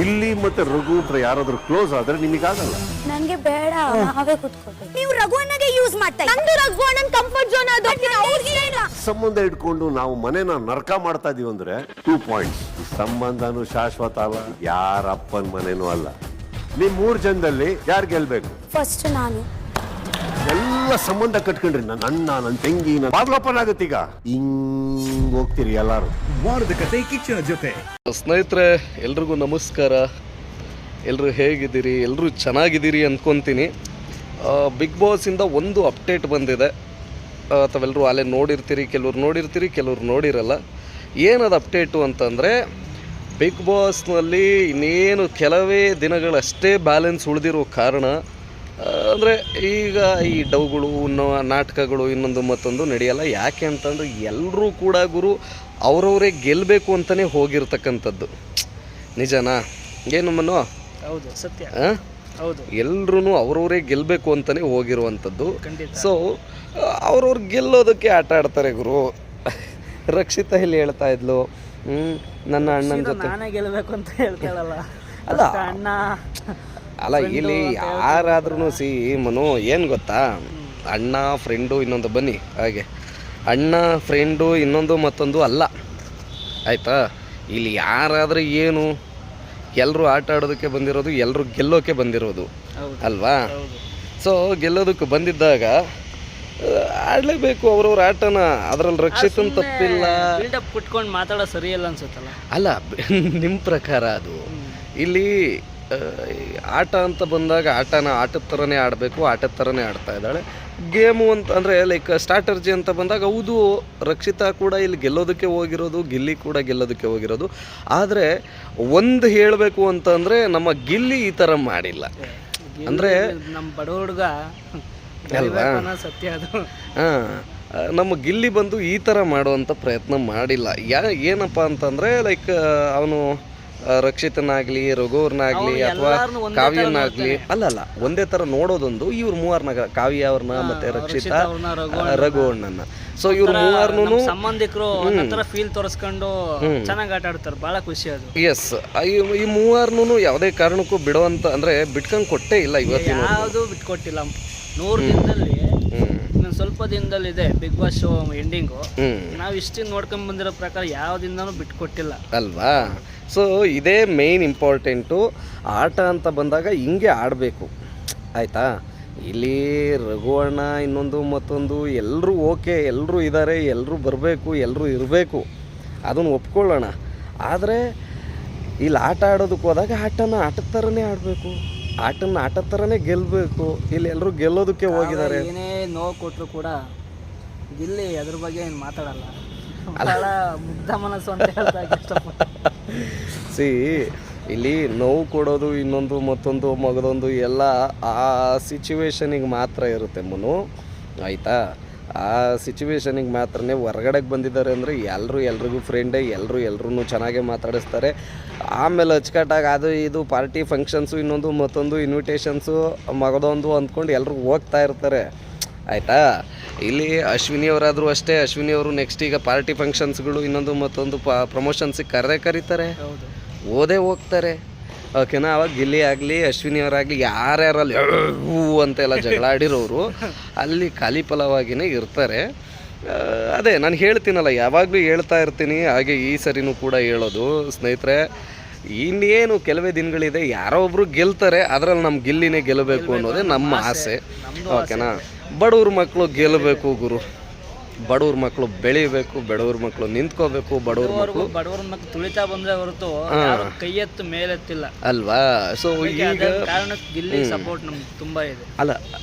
ಇಲ್ಲಿ ಮತ್ತೆ ರಘು ಹತ್ರ ಯಾರಾದ್ರೂ ಕ್ಲೋಸ್ ಆದ್ರೆ ನಿಮಗಾಗಲ್ಲ. ನನ್ಗೆ ಬೇಡ, ನಾವೇ ಕುತ್ಕೋಬೇಕು. ನೀವು ರಘು ಅಣ್ಣಗೆ ಯೂಸ್ ಮಾಡ್ತಾ ನಂದು ರಘು ಅಣ್ಣನ ಕಂಫರ್ಟ್ ಝೋನ್ ಅದು. ಸಂಬಂಧ ಇಟ್ಕೊಂಡು ನಾವು ಮನೆನ ನರಕ ಮಾಡ್ತಾ ಇದೀವಿ ಅಂದ್ರೆ 2 ಪಾಯಿಂಟ್ಸ್. ಸಂಬಂಧನೂ ಶಾಶ್ವತ ಅಲ್ಲ, ಯಾರ ಅಪ್ಪನ ಮನೇನೂ ಅಲ್ಲ. ನಿಮ್ 3 ಜನದಲ್ಲಿ ಯಾರು ಗೆಲ್ಬೇಕು? ಫಸ್ಟ್ ನಾನು. ಎಲ್ಲ ಸಂಬಂಧ ಕಟ್ಕೊಂಡ್ರಿ, ನನ್ನ ಅಣ್ಣ, ನನ್ನ ತಂಗಿ, ನನ್ನ ಬಾಗ್ಲೋಪನ್ ಆಗುತ್ತೆ. ಈಗ ಹಿಂಗ್ ಹೋಗ್ತೀರಿ ಎಲ್ಲಾರು. ವಾರದ ಕತೆ ಕಿಚ್ಚನ ಜೊತೆ. ಸ್ನೇಹಿತರೆ, ಎಲ್ರಿಗೂ ನಮಸ್ಕಾರ. ಎಲ್ಲರೂ ಹೇಗಿದ್ದೀರಿ? ಎಲ್ಲರೂ ಚೆನ್ನಾಗಿದ್ದೀರಿ ಅಂದ್ಕೊತೀನಿ. ಬಿಗ್ ಬಾಸಿಂದ ಒಂದು ಅಪ್ಡೇಟ್ ಬಂದಿದೆ. ತಾವೆಲ್ಲರೂ ಅಲ್ಲೇ ನೋಡಿರ್ತೀರಿ, ಕೆಲವ್ರು ನೋಡಿರ್ತೀರಿ, ಕೆಲವ್ರು ನೋಡಿರಲ್ಲ. ಏನದು ಅಪ್ಡೇಟು ಅಂತಂದರೆ, ಬಿಗ್ ಬಾಸ್ನಲ್ಲಿ ಇನ್ನೇನು ಕೆಲವೇ ದಿನಗಳಷ್ಟೇ ಬ್ಯಾಲೆನ್ಸ್ ಉಳಿದಿರೋ ಕಾರಣ ಅಂದರೆ ಈಗ ಈ ಡವ್ಗಳು, ನಾಟಕಗಳು ಇನ್ನೊಂದು ಮತ್ತೊಂದು ನಡೆಯಲ್ಲ. ಯಾಕೆ ಅಂತಂದರೆ ಎಲ್ಲರೂ ಕೂಡ ಅವರವರೇ ಗೆಲ್ಲಬೇಕು ಅಂತಲೇ ಹೋಗಿರ್ತಕ್ಕಂಥದ್ದು. ನಿಜನಾ? ಏನು ಮನು? ಹೌದು, ಸತ್ಯ. ಹೌದು, ಎಲ್ಲರೂ ಅವರವರೇ ಗೆಲ್ಲಬೇಕು ಅಂತಲೇ ಹೋಗಿರುವಂಥದ್ದು. ಸೊ ಅವ್ರವ್ರು ಗೆಲ್ಲೋದಕ್ಕೆ ಆಟ ಆಡ್ತಾರೆ ಗುರು. ರಕ್ಷಿತಾ ಇಲ್ಲಿ ಹೇಳ್ತಾ ಇದ್ಲು, ನನ್ನ ಅಣ್ಣನ ಜೊತೆ ನಾನೇ ಗೆಲ್ಲಬೇಕು ಅಂತ ಹೇಳ್ತಾಳಲ್ಲ. ಅಲ್ಲ ಅಣ್ಣ ಅಲ್ಲ, ಇಲ್ಲಿ ಯಾರಾದ್ರೂ ಮನು ಏನು ಗೊತ್ತಾ, ಅಣ್ಣ ಫ್ರೆಂಡು ಇನ್ನೊಂದು ಬನ್ನಿ ಹಾಗೆ ಅಣ್ಣ ಫ್ರೆಂಡು ಇನ್ನೊಂದು ಮತ್ತೊಂದು ಅಲ್ಲ, ಆಯಿತಾ? ಇಲ್ಲಿ ಯಾರಾದರೂ ಏನು, ಎಲ್ಲರೂ ಆಟ ಆಡೋದಕ್ಕೆ ಬಂದಿರೋದು, ಎಲ್ಲರೂ ಗೆಲ್ಲೋಕ್ಕೆ ಬಂದಿರೋದು ಅಲ್ವಾ? ಸೊ ಗೆಲ್ಲೋದಕ್ಕೆ ಬಂದಿದ್ದಾಗ ಆಡಲೇಬೇಕು ಅವ್ರವ್ರ ಆಟನ. ಅದರಲ್ಲಿ ರಕ್ಷಿತನ ತಪ್ಪಿಲ್ಲ. ಬಿಲ್ಡಪ್ ಕುಟ್ಕೊಂಡು ಮಾತಾಡೋ ಸರಿಯಲ್ಲ ಅನ್ಸುತ್ತಲ್ಲ. ಅಲ್ಲ, ನಿಮ್ಮ ಪ್ರಕಾರ ಅದು ಇಲ್ಲಿ ಆಟ ಅಂತ ಬಂದಾಗ ಆಟದ ಥರನೇ ಆಡಬೇಕು, ಆಟದ ಥರನೇ ಆಡ್ತಾ ಇದ್ದಾಳೆ. ಗೇಮು ಅಂತ ಅಂದರೆ ಲೈಕ್ ಸ್ಟ್ರಾಟರ್ಜಿ ಅಂತ ಬಂದಾಗ ಹೌದು, ರಕ್ಷಿತಾ ಕೂಡ ಇಲ್ಲಿ ಗೆಲ್ಲೋದಕ್ಕೆ ಹೋಗಿರೋದು, ಗಿಲ್ಲಿ ಕೂಡ ಗೆಲ್ಲೋದಕ್ಕೆ ಹೋಗಿರೋದು. ಆದರೆ ಒಂದು ಹೇಳಬೇಕು ಅಂತಂದರೆ, ನಮ್ಮ ಗಿಲ್ಲಿ ಈ ಥರ ಮಾಡಿಲ್ಲ. ಅಂದರೆ ನಮ್ಮ ಬಡ ಹುಡುಗ ಅಲ್ವಾ? ಸತ್ಯ ಅದು. ಹಾಂ, ನಮ್ಮ ಗಿಲ್ಲಿ ಬಂದು ಈ ಥರ ಮಾಡುವಂಥ ಪ್ರಯತ್ನ ಮಾಡಿಲ್ಲ. ಏನಪ್ಪ ಅಂತಂದರೆ ಲೈಕ್ ಅವನು ರಕ್ಷಿತನಾಗಲಿ, ರಘುವ್ರನ್ನಾಗಲಿ ಅಥವಾ ಕಾವ್ಯನಾಗಲಿ ಅಲ್ಲಲ್ಲ ಒಂದೇ ಥರ ನೋಡೋದೊಂದು. ಇವ್ರು ಮೂವರ್ನಾಗ, ಕಾವ್ಯ ಅವ್ರನ್ನ ಮತ್ತೆ ರಕ್ಷಿತಾ, ರಘು ಅಣ್ಣನ. ಸೊ ಇವ್ರು ಮೂವರ್ನು ಸಂಬಂಧಿಕರು ಫೀಲ್ ತೋರಿಸ್ಕೊಂಡು ಚೆನ್ನಾಗಿ ಆಟ ಆಡ್ತಾರೆ. ಬಹಳ ಖುಷಿ ಅದು. ಎಸ್, ಈ ಮೂವರ್ನು ಯಾವುದೇ ಕಾರಣಕ್ಕೂ ಬಿಡುವಂತ ಅಂದ್ರೆ ಬಿಟ್ಕೊಂಡು ಕೊಟ್ಟೇ ಇಲ್ಲ. ಇವತ್ತಿನ ಯಾವುದು ಬಿಟ್ಕೊಟ್ಟಿಲ್ಲ. 100 ದಿನದಲ್ಲಿ ಇನ್ನೊಂದು ಸ್ವಲ್ಪ ದಿನದಲ್ಲಿದೆ ಬಿಗ್ ಬಾಸ್ ಶೋ ಎಂಡಿಂಗು. ನಾವು ಇಷ್ಟಿಂದ ನೋಡ್ಕೊಂಡ್ ಬಂದಿರೋ ಪ್ರಕಾರ ಯಾವ ದಿನನೂ ಬಿಟ್ಕೊಟ್ಟಿಲ್ಲ ಅಲ್ವಾ? ಸೊ ಇದೇ ಮೇಯ್ನ್ ಇಂಪಾರ್ಟೆಂಟು. ಆಟ ಅಂತ ಬಂದಾಗ ಹಿಂಗೆ ಆಡಬೇಕು, ಆಯಿತಾ? ಇಲ್ಲಿ ರಘು ಅಣ್ಣ ಇನ್ನೊಂದು ಮತ್ತೊಂದು ಎಲ್ಲರೂ ಓಕೆ, ಎಲ್ಲರೂ ಇದ್ದಾರೆ, ಎಲ್ಲರೂ ಬರಬೇಕು, ಎಲ್ಲರೂ ಇರಬೇಕು, ಅದನ್ನು ಒಪ್ಕೊಳ್ಳೋಣ. ಆದರೆ ಇಲ್ಲಿ ಆಟ ಆಡೋದಕ್ಕೆ ಹೋದಾಗ ಆಟದ ಥರನೇ ಆಡಬೇಕು, ಆಟದ ಥರನೇ ಗೆಲ್ಲಬೇಕು. ಇಲ್ಲಿ ಎಲ್ಲರೂ ಗೆಲ್ಲೋದಕ್ಕೆ ಹೋಗಿದ್ದಾರೆ. ಏನೇ ನೋವು ಕೊಟ್ಟರು ಕೂಡ ಗಿಲ್ಲಿ ಅದ್ರ ಬಗ್ಗೆ ಏನು ಮಾತಾಡಲ್ಲ. ಬಹಳ ಮುಗ್ಧ ಮನಸ್ಸು ಅಂತ ಹೇಳ್ದಾಗ ಇಷ್ಟಪಟ್ಟು. ಇಲ್ಲಿ ನೋವು ಕೊಡೋದು ಇನ್ನೊಂದು ಮತ್ತೊಂದು ಮಗದೊಂದು ಎಲ್ಲ ಆ ಸಿಚುವೇಶನಿಗೆ ಮಾತ್ರ ಇರುತ್ತೆ ಮನು, ಆಯಿತಾ? ಆ ಸಿಚುವೇಶನಿಗೆ ಮಾತ್ರನೇ. ಹೊರಗಡೆಗೆ ಬಂದಿದ್ದಾರೆ ಅಂದರೆ ಎಲ್ರಿಗೂ ಫ್ರೆಂಡೇ, ಎಲ್ಲರೂ ಚೆನ್ನಾಗೇ ಮಾತಾಡಿಸ್ತಾರೆ. ಆಮೇಲೆ ಅಚ್ಚುಕಟ್ಟಾಗಿ ಅದು ಇದು ಪಾರ್ಟಿ ಫಂಕ್ಷನ್ಸು ಇನ್ನೊಂದು ಮತ್ತೊಂದು ಇನ್ವಿಟೇಷನ್ಸು ಮಗದೊಂದು ಅಂದ್ಕೊಂಡು ಎಲ್ಲರೂ ಹೋಗ್ತಾ ಇರ್ತಾರೆ, ಆಯಿತಾ? ಇಲ್ಲಿ ಅಶ್ವಿನಿ ಅವರಾದರೂ ಅಷ್ಟೇ. ಅಶ್ವಿನಿ ಅವರು ನೆಕ್ಸ್ಟ್ ಈಗ ಪಾರ್ಟಿ ಫಂಕ್ಷನ್ಸ್ಗಳು ಇನ್ನೊಂದು ಮತ್ತೊಂದು ಪ್ರಮೋಷನ್ಸಿಗೆ ಕರೀತಾರೆ, ಓದೇ ಹೋಗ್ತಾರೆ, ಓಕೆನಾ? ಅವಾಗ ಗಿಲ್ಲಿ ಆಗಲಿ, ಅಶ್ವಿನಿ ಅವರಾಗಲಿ, ಯಾರ್ಯಾರಲ್ಲಿ ಅಂತೆಲ್ಲ ಜಗಳ ಆಡಿರೋರು ಅಲ್ಲಿ ಖಾಲಿ ಫಲವಾಗಿಯೇ ಇರ್ತಾರೆ. ಅದೇ ನಾನು ಹೇಳ್ತೀನಲ್ಲ, ಯಾವಾಗಲೂ ಹೇಳ್ತಾ ಇರ್ತೀನಿ, ಹಾಗೆ ಈ ಸರಿನೂ ಕೂಡ ಹೇಳೋದು. ಸ್ನೇಹಿತರೆ, ಇನ್ನೇನು ಕೆಲವೇ ದಿನಗಳಿದೆ, ಯಾರೋ ಒಬ್ರು ಗೆಲ್ತಾರೆ, ಅದರಲ್ಲಿ ನಮ್ಮ ಗಿಲ್ಲಿನೇ ಗೆಲ್ಲಬೇಕು ಅನ್ನೋದೇ ನಮ್ಮ ಆಸೆ, ಓಕೆನಾ? ಬಡವ್ರ ಮಕ್ಕಳು ಗೆಲ್ಲಬೇಕು ಗುರು, ಬಡವ್ರ ಮಕ್ಕಳು ಬೆಳಿಬೇಕು, ಬಡವ್ರ ಮಕ್ಕಳು ನಿಂತ್ಕೋಬೇಕು, ಬಡವ್ರ ಮಕ್ಕಳು ತುಳಿತಾ ಬಂದ್ರೆ ಹೊರತು ಕೈ ಎತ್ತು ಮೇಲೆತ್ತಿಲ್ಲ ಅಲ್ವಾ? ಸೊ ಈಗ ಕಾರಣಕ್ಕೆ ಗಿಲ್ಲಿ ಸಪೋರ್ಟ್ ನಮ್ಗೆ ತುಂಬಾ ಇದೆ. ಅಲ್ಲ,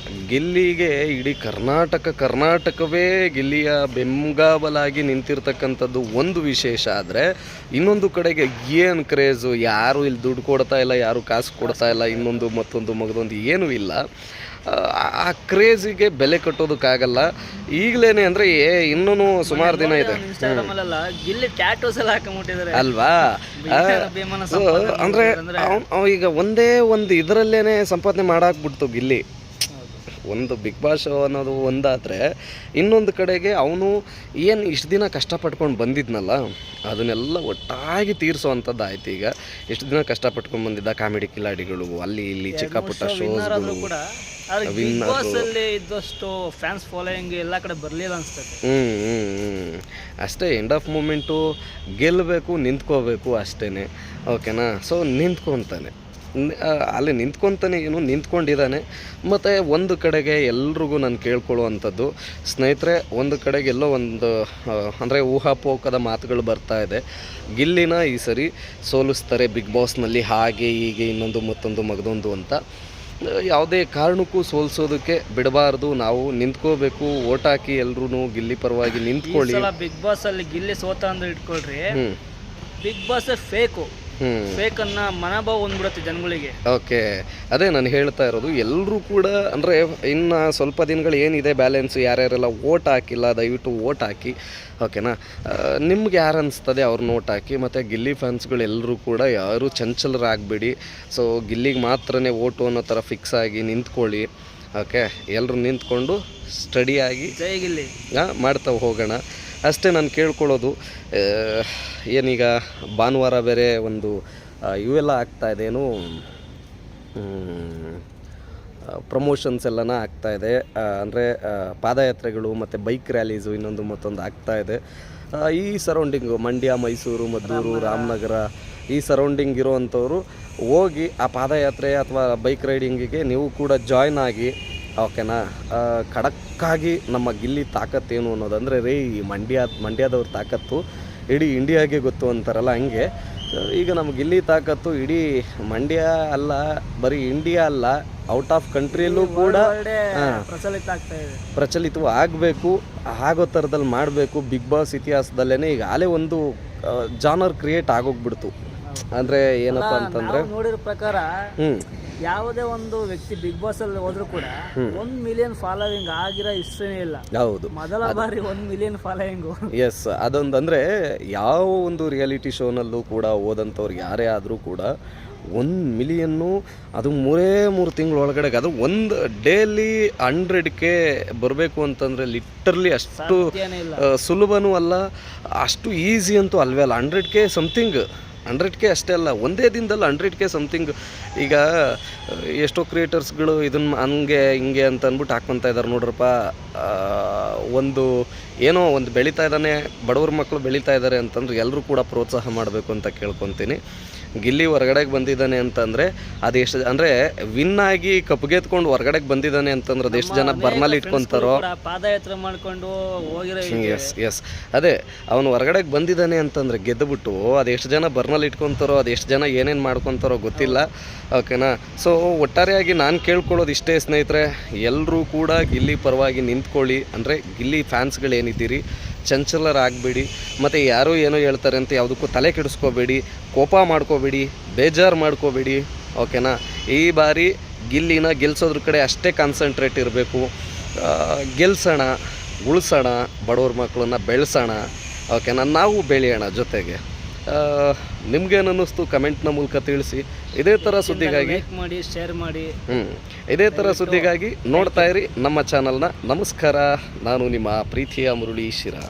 ಗಿಲ್ಲಿಗೆ ಇಡೀ ಕರ್ನಾಟಕವೇ ಗಿಲ್ಲಿಯ ಬೆಂಗಾವಲಾಗಿ ನಿಂತಿರ್ತಕ್ಕಂಥದ್ದು ಒಂದು ವಿಶೇಷ. ಆದರೆ ಇನ್ನೊಂದು ಕಡೆಗೆ ಏನು ಕ್ರೇಜು, ಯಾರು ಇಲ್ಲಿ ದುಡ್ಡು ಕೊಡ್ತಾ ಇಲ್ಲ, ಯಾರು ಕಾಸು ಕೊಡ್ತಾ ಇಲ್ಲ, ಇನ್ನೊಂದು ಮತ್ತೊಂದು ಮಗದೊಂದು ಏನೂ ಇಲ್ಲ. ಆ ಕ್ರೇಜಿಗೆ ಬೆಲೆ ಕಟ್ಟೋದಕ್ಕಾಗಲ್ಲ. ಈಗಲೇನೆ ಅಂದರೆ ಇನ್ನೂ ಸುಮಾರು ದಿನ ಇದೆ ಅಲ್ವಾ? ಅಂದರೆ ಈಗ ಒಂದೇ ಒಂದು ಇದರಲ್ಲೇನೆ ಸಂಪಾದನೆ ಮಾಡಾಕ್ಬಿಡ್ತು ಗಿಲ್ಲಿ. ಒಂದು ಬಿಗ್ ಬಾಸ್ ಶೋ ಅನ್ನೋದು ಒಂದಾದರೆ, ಇನ್ನೊಂದು ಕಡೆಗೆ ಅವನು ಏನು ಇಷ್ಟು ದಿನ ಕಷ್ಟಪಟ್ಕೊಂಡು ಬಂದಿದ್ನಲ್ಲ ಅದನ್ನೆಲ್ಲ ಒಟ್ಟಾಗಿ ತೀರಿಸೋ ಆಯ್ತು. ಈಗ ಎಷ್ಟು ದಿನ ಕಷ್ಟಪಟ್ಕೊಂಡು ಬಂದಿದ್ದ ಕಾಮಿಡಿ ಕಿಲಾಡಿಗಳು, ಅಲ್ಲಿ ಇಲ್ಲಿ ಚಿಕ್ಕ ಪುಟ್ಟ ಶೋಸ್ಗಳು ಕೂಡ ಬಿಗ್ ಬಾಸ್ ಅಲ್ಲಿ ಇದ್ದಷ್ಟು ಫ್ಯಾನ್ಸ್ ಫಾಲೋಯಿಂಗ್ ಎಲ್ಲ ಕಡೆ ಬರಲಿಲ್ಲ ಅನ್ಸ್ತದೆ. ಅಷ್ಟೇ. ಎಂಡ್ ಆಫ್ ಮೂಮೆಂಟು ಗೆಲ್ಲಬೇಕು, ನಿಂತ್ಕೋಬೇಕು ಅಷ್ಟೇ. ಓಕೆನಾ? ಸೊ ನಿಂತ್ಕೊತಾನೆ, ಅಲ್ಲಿ ನಿಂತ್ಕೊತಾನೆ, ಏನು ನಿಂತ್ಕೊಂಡಿದ್ದಾನೆ. ಮತ್ತು ಒಂದು ಕಡೆಗೆ ಎಲ್ರಿಗೂ ನಾನು ಕೇಳ್ಕೊಳ್ಳುವಂಥದ್ದು, ಸ್ನೇಹಿತರೆ, ಒಂದು ಕಡೆಗೆ ಎಲ್ಲೋ ಒಂದು ಅಂದರೆ ಊಹಾಪೋಹದ ಮಾತುಗಳು ಬರ್ತಾ ಇದೆ, ಗಿಲ್ಲಿನ ಈ ಸರಿ ಸೋಲಿಸ್ತಾರೆ ಬಿಗ್ ಬಾಸ್ನಲ್ಲಿ, ಹಾಗೆ ಹೀಗೆ ಇನ್ನೊಂದು ಮತ್ತೊಂದು ಮಗದೊಂದು ಅಂತ. ಯಾವುದೇ ಕಾರಣಕ್ಕೂ ಸೋಲ್ಸೋದಕ್ಕೆ ಬಿಡಬಾರ್ದು, ನಾವು ನಿಂತ್ಕೋಬೇಕು. ಓಟ್ ಹಾಕಿ ಎಲ್ರೂ ಗಿಲ್ಲಿ ಪರವಾಗಿ ನಿಂತ್ಕೊಳ್ಳಿ. ಬಿಗ್ ಬಾಸ್ ಅಲ್ಲಿ ಗಿಲ್ಲಿ ಸೋತ ಅಂದ್ರೆ ಇಟ್ಕೊಳ್ರಿ, ಬಿಗ್ ಬಾಸ್ ಫೇಕು, ಫೇಕ್ ಅನ್ನ ಮನೋಭಾವ ಬಂದ್ಬಿಡುತ್ತೆ ಜನಗಳಿಗೆ. ಓಕೆ, ಅದೇ ನಾನು ಹೇಳ್ತಾ ಇರೋದು. ಎಲ್ಲರೂ ಕೂಡ ಅಂದರೆ ಇನ್ನು ಸ್ವಲ್ಪ ದಿನಗಳು ಏನಿದೆ ಬ್ಯಾಲೆನ್ಸ್, ಯಾರ್ಯಾರೆಲ್ಲ ಓಟ್ ಹಾಕಿಲ್ಲ ದಯವಿಟ್ಟು ಓಟ್ ಹಾಕಿ. ಓಕೆನಾ? ನಿಮ್ಗೆ ಯಾರು ಅನಿಸ್ತದೆ ಅವ್ರನ್ನ ಓಟ್ ಹಾಕಿ. ಮತ್ತು ಗಿಲ್ಲಿ ಫ್ಯಾನ್ಸ್ಗಳು ಎಲ್ಲರೂ ಕೂಡ ಯಾರೂ ಚಂಚಲರಾಗಬೇಡಿ. ಸೊ ಗಿಲ್ಲಿಗೆ ಮಾತ್ರನೇ ಓಟು ಅನ್ನೋ ಥರ ಫಿಕ್ಸ್ ಆಗಿ ನಿಂತ್ಕೊಳ್ಳಿ. ಓಕೆ, ಎಲ್ಲರೂ ನಿಂತ್ಕೊಂಡು ಸ್ಟಡಿಯಾಗಿ ಜೈ ಗಿಲ್ಲಿ ಮಾಡ್ತಾ ಹೋಗೋಣ ಅಷ್ಟೇ. ನಾನು ಕೇಳ್ಕೊಳ್ಳೋದು ಏನೀಗ ಭಾನುವಾರ ಬೇರೆ ಒಂದು ಇವೆಲ್ಲ ಆಗ್ತಾಯಿದೆ, ಏನು ಪ್ರಮೋಷನ್ಸ್ ಎಲ್ಲನ ಆಗ್ತಾಯಿದೆ. ಅಂದರೆ ಪಾದಯಾತ್ರೆಗಳು ಮತ್ತು ಬೈಕ್ ರ್ಯಾಲೀಸು ಇನ್ನೊಂದು ಮತ್ತೊಂದು ಆಗ್ತಾಯಿದೆ. ಈ ಸರೌಂಡಿಂಗು ಮಂಡ್ಯ, ಮೈಸೂರು, ಮದ್ದೂರು, ರಾಮನಗರ ಈ ಸರೌಂಡಿಂಗ್ ಇರೋವಂಥವ್ರು ಹೋಗಿ ಆ ಪಾದಯಾತ್ರೆ ಅಥವಾ ಬೈಕ್ ರೈಡಿಂಗಿಗೆ ನೀವು ಕೂಡ ಜಾಯ್ನ್ ಆಗಿ. ಓಕೆನಾ? ಖಡಕ್ಕಾಗಿ ನಮ್ಮ ಗಿಲ್ಲಿ ತಾಕತ್ತೇನು ಅನ್ನೋದಂದರೆ ಈ ಮಂಡ್ಯದವ್ರ ತಾಕತ್ತು ಇಡೀ ಇಂಡಿಯಾಗೆ ಗೊತ್ತು ಅಂತಾರಲ್ಲ, ಹಂಗೆ ಈಗ ನಮ್ಮ ಗಿಲ್ಲಿ ತಾಕತ್ತು ಇಡೀ ಮಂಡ್ಯ ಅಲ್ಲ, ಬರೀ ಇಂಡಿಯಾ ಅಲ್ಲ, ಔಟ್ ಆಫ್ ಕಂಟ್ರಿಯಲ್ಲೂ ಕೂಡ ಪ್ರಚಲಿತ ಆಗಬೇಕು. ಆಗೋ ಥರದಲ್ಲಿ ಮಾಡಬೇಕು. ಬಿಗ್ ಬಾಸ್ ಇತಿಹಾಸದಲ್ಲೇ ಈಗ ಆಲೇ ಒಂದು ಜಾನರ್ ಕ್ರಿಯೇಟ್ ಆಗೋಗ್ಬಿಡ್ತು. ಅಂದರೆ ಏನಪ್ಪ ಅಂತಂದರೆ ನೋಡಿರೋ ಪ್ರಕಾರ ಯಾವುದೇ ಒಂದು ವ್ಯಕ್ತಿ ಬಿಗ್ ಬಾಸ್ ಅಲ್ಲಿ ಹೋದ್ರು ಕೂಡ 1 ಮಿಲಿಯನ್ ಫಾಲೋವಿಂಗ್ ಆಗಿರೋ ಹಿಸ್ಟ್ರಿನೇ ಇಲ್ಲ. ಹೌದು, ಮೊದಲ ಬಾರಿ 1 ಮಿಲಿಯನ್ ಫಾಲೋವಿಂಗು. ಎಸ್, ಅದೊಂದು ಅಂದರೆ ಯಾವ ಒಂದು ರಿಯಾಲಿಟಿ ಶೋನಲ್ಲೂ ಕೂಡ ಹೋದಂಥವ್ರು ಯಾರೇ ಆದರೂ ಕೂಡ 1 ಮಿಲಿಯನ್ನು ಅದು 3 ತಿಂಗಳೊಳಗಡೆ, ಅದು ಒಂದು ಡೇಲಿ 100K ಬರಬೇಕು ಅಂತಂದರೆ ಲಿಟ್ರಲಿ ಅಷ್ಟು ಸುಲಭನೂ ಅಲ್ಲ, ಅಷ್ಟು ಈಸಿ ಅಂತೂ ಅಲ್ವೇ ಅಲ್ಲ. 100K ಸಮಥಿಂಗ್, 100K ಅಷ್ಟೇ ಅಲ್ಲ, ಒಂದೇ ದಿನದಲ್ಲಿ 100K ಸಮಥಿಂಗ್. ಈಗ ಎಷ್ಟೋ ಕ್ರಿಯೇಟರ್ಸ್ಗಳು ಇದನ್ನು ಹಂಗೆ ಹಿಂಗೆ ಅಂತ ಅಂದ್ಬಿಟ್ಟು ಹಾಕ್ಕೊತಾ ಇದ್ದಾರೆ ನೋಡ್ರಪ್ಪ. ಒಂದು ಏನೋ ಒಂದು ಬೆಳೀತಾ ಇದ್ದಾನೆ, ಬಡವ್ರ ಮಕ್ಕಳು ಬೆಳೀತಾ ಇದ್ದಾರೆ ಅಂತಂದ್ರೆ ಎಲ್ಲರೂ ಕೂಡ ಪ್ರೋತ್ಸಾಹ ಮಾಡಬೇಕು ಅಂತ ಕೇಳ್ಕೊತೀನಿ. ಗಿಲ್ಲಿ ಹೊರಗಡೆಗೆ ಬಂದಿದ್ದಾನೆ ಅಂತಂದರೆ ಅದೆಷ್ಟು ಅಂದರೆ ವಿನ್ ಆಗಿ ಕಪ್ಗೆತ್ಕೊಂಡು ಹೊರಗಡೆಗೆ ಬಂದಿದ್ದಾನೆ ಅಂತಂದ್ರೆ ಅದೆಷ್ಟು ಜನ ಬರ್ನಲ್ಲಿ ಇಟ್ಕೊತಾರೋ, ಪಾದಯಾತ್ರೆ ಮಾಡ್ಕೊಂಡು ಹೋಗಿರೋ. ಎಸ್, ಅದೇ ಅವನು ಹೊರಗಡೆಗೆ ಬಂದಿದ್ದಾನೆ ಅಂತಂದರೆ ಗೆದ್ದುಬಿಟ್ಟು ಅದೆಷ್ಟು ಜನ ಬರ್ನಲ್ಲಿ ಇಟ್ಕೊತಾರೋ, ಅದೆಷ್ಟು ಜನ ಏನೇನು ಮಾಡ್ಕೊತಾರೋ ಗೊತ್ತಿಲ್ಲ. ಓಕೆನಾ? ಸೊ ಒಟ್ಟಾರೆಯಾಗಿ ನಾನು ಕೇಳ್ಕೊಳ್ಳೋದು ಇಷ್ಟೇ ಸ್ನೇಹಿತರೆ, ಎಲ್ಲರೂ ಕೂಡ ಗಿಲ್ಲಿ ಪರವಾಗಿ ನಿಂತ್ಕೊಳ್ಳಿ. ಅಂದರೆ ಗಿಲ್ಲಿ ಫ್ಯಾನ್ಸ್ಗಳೇನಿದ್ದೀರಿ ಚಂಚಲರಾಗಬೇಡಿ. ಮತ್ತು ಯಾರೋ ಏನೋ ಹೇಳ್ತಾರೆ ಅಂತ ಯಾವುದಕ್ಕೂ ತಲೆ ಕೆಡಿಸ್ಕೋಬೇಡಿ, ಕೋಪ ಮಾಡ್ಕೋಬೇಡಿ, ಬೇಜಾರು ಮಾಡ್ಕೋಬೇಡಿ. ಓಕೆನಾ? ಈ ಬಾರಿ ಗಿಲ್ಲಿನ ಗೆಲ್ಸೋದ್ರ ಕಡೆ ಅಷ್ಟೇ ಕಾನ್ಸಂಟ್ರೇಟ್ ಇರಬೇಕು. ಗೆಲ್ಸೋಣ, ಉಳಿಸೋಣ, ಬಡವ್ರ ಮಕ್ಕಳನ್ನ ಬೆಳೆಸೋಣ. ಓಕೆನಾ? ನಾವು ಬೆಳೆಯೋಣ ಜೊತೆಗೆ. ನಿಮ್ಗೇನು ಅನ್ನಿಸ್ತು ಕಮೆಂಟ್ನ ಮೂಲಕ ತಿಳಿಸಿ. ಇದೇ ಥರ ಸುದ್ದಿಗಾಗಿ ಮಾಡಿ, ಶೇರ್ ಮಾಡಿ. ಇದೇ ಥರ ಸುದ್ದಿಗಾಗಿ ನೋಡ್ತಾ ಇರಿ ನಮ್ಮ ಚಾನಲ್ನ. ನಮಸ್ಕಾರ, ನಾನು ನಿಮ್ಮ ಪ್ರೀತಿಯ ಮುರಳಿ ಶಿರಾ.